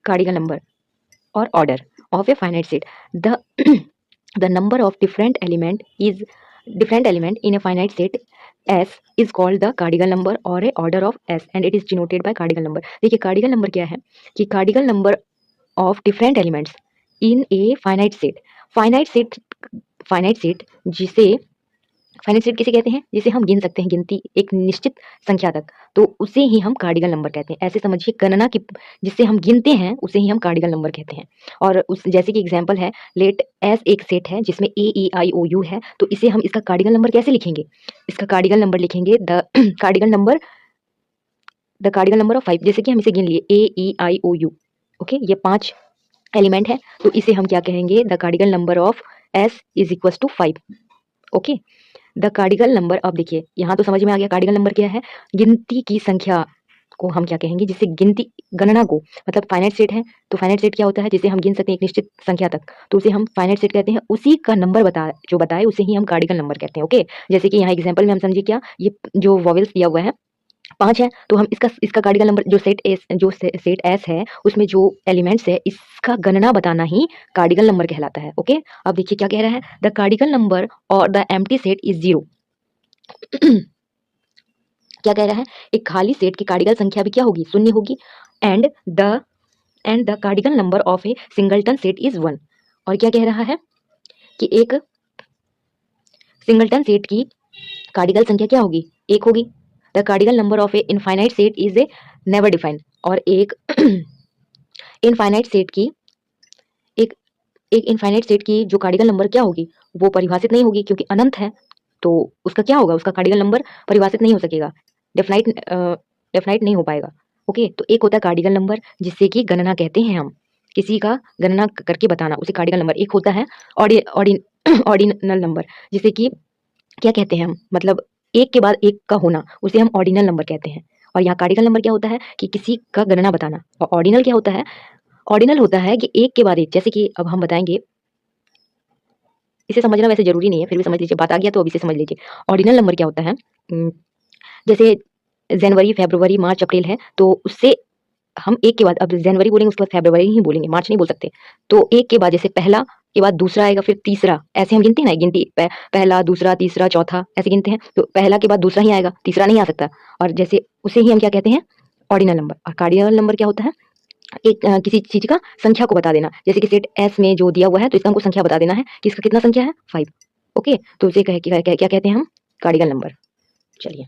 कार्डियल number or order of a finite set. The the number of different element in a finite set S is called the cardinal number or a order of S and it is denoted by cardinal number. देखिए कार्डियल number क्या है कि cardinal number of different elements in a finite set. Finite set किसे कहते हैं? जिसे हम गिन सकते हैं, गिनती एक निश्चित संख्या तक, तो उसे ही हम कार्डियल नंबर कहते हैं। ऐसे समझिए गणना की जिससे हम गिनते हैं उसे ही हम कार्डियल नंबर कहते हैं। और उस जैसे कि एग्जांपल है, लेट एस एक सेट है जिसमें ए ई आई ओ यू है, तो इसे हम इसका कार्डियल नंबर कैसे लिखेंगे? इसका कार्डियल नंबर लिखेंगे द कार्डियल नंबर ऑफ 5। जैसे कि हम इसे गिन लिए ए ई आई ओ यू, ओके, ये 5 एलिमेंट है, तो इसे हम क्या कहेंगे? The cardinal number of S is equal to 5। Okay, the cardinal number, अब देखिए यहाँ तो समझ में आ गया कार्डियल नंबर क्या है। गिनती की संख्या को हम क्या कहेंगे? जिससे गणना को, मतलब फाइनाइट सेट है तो फाइनाइट सेट क्या होता है? जिसे हम गिन सकते हैं एक निश्चित संख्या तक, तो उसे हम फाइनाइट सेट कहते हैं। उसी का नंबर जो बताए उसे ही हम कार्डियल नंबर कहते हैं। ओके, जैसे कि यहाँ एग्जाम्पल में हम समझिए क्या, ये जो वॉवेल्स दिया हुआ है 5 है, तो हम इसका कार्डियल नंबर जो सेट एस है उसमें जो एलिमेंट्स है इसका गणना बताना ही कार्डियल नंबर कहलाता है। ओके, अब देखिए क्या कह रहा है, द कार्डियल नंबर और द एम्प्टी सेट इज 0। क्या कह रहा है? एक खाली सेट की कार्डियल संख्या भी क्या होगी? शून्य होगी। And the cardinal number of a singleton set is 1। और क्या कह रहा है कि एक सिंगलटन सेट की कार्डियल संख्या क्या होगी? 1 होगी। The cardinal number of a infinite set is a never defined. और एक इनफाइनाइट सेट की इनफाइनाइट सेट की जो कार्डियल नंबर क्या होगी? वो परिभाषित नहीं होगी, क्योंकि अनंत है, तो उसका क्या होगा? उसका कार्डियल नंबर परिभाषित नहीं हो सकेगा, डेफिनाइट नहीं हो पाएगा। ओके, तो एक होता है कार्डियल नंबर जिससे कि गणना कहते हैं हम, किसी का गणना करके बताना, उसे कार्डियल नंबर। एक होता है ऑर्डिनल नंबर, जिसे कि क्या कहते हैं हम, मतलब एक के बाद एक का होना, उसे हम ऑर्डिनल नंबर कहते हैं। और यहाँ कार्डियल नंबर क्या होता है कि किसी का गणना बताना। और ऑर्डिनल क्या होता है? ऑर्डिनल होता है कि एक के बाद एक, जैसे कि अब हम बताएंगे, इसे समझना वैसे जरूरी नहीं है, फिर भी समझ लीजिए, बात आ गया तो अब इसे समझ लीजिए। ऑर्डिनल नंबर क्या होता है? जैसे जनवरी, फरवरी, मार्च, अप्रैल है, तो उससे हम एक के बाद, अब जनवरी बोलेंगे उसके बाद फरवरी ही बोलेंगे, मार्च नहीं बोल सकते। तो एक के बाद जैसे पहला के बाद दूसरा आएगा, फिर तीसरा, ऐसे हम गिनते हैं ना, गिनती पहला, दूसरा, तीसरा, चौथा, ऐसे गिनते हैं। तो पहला के बाद दूसरा ही आएगा, तीसरा नहीं आ सकता। और जैसे उसे ही हम क्या कहते हैं? Ordinal number. और कार्डियल नंबर क्या होता है? एक किसी चीज का संख्या को बता देना। जैसे कि सेट एस में जो दिया हुआ है, तो इसका हमको संख्या बता देना है कि इसका कितना संख्या है? 5। ओके, तो उसे क्या कहते हैं हम? कार्डियल नंबर। चलिए।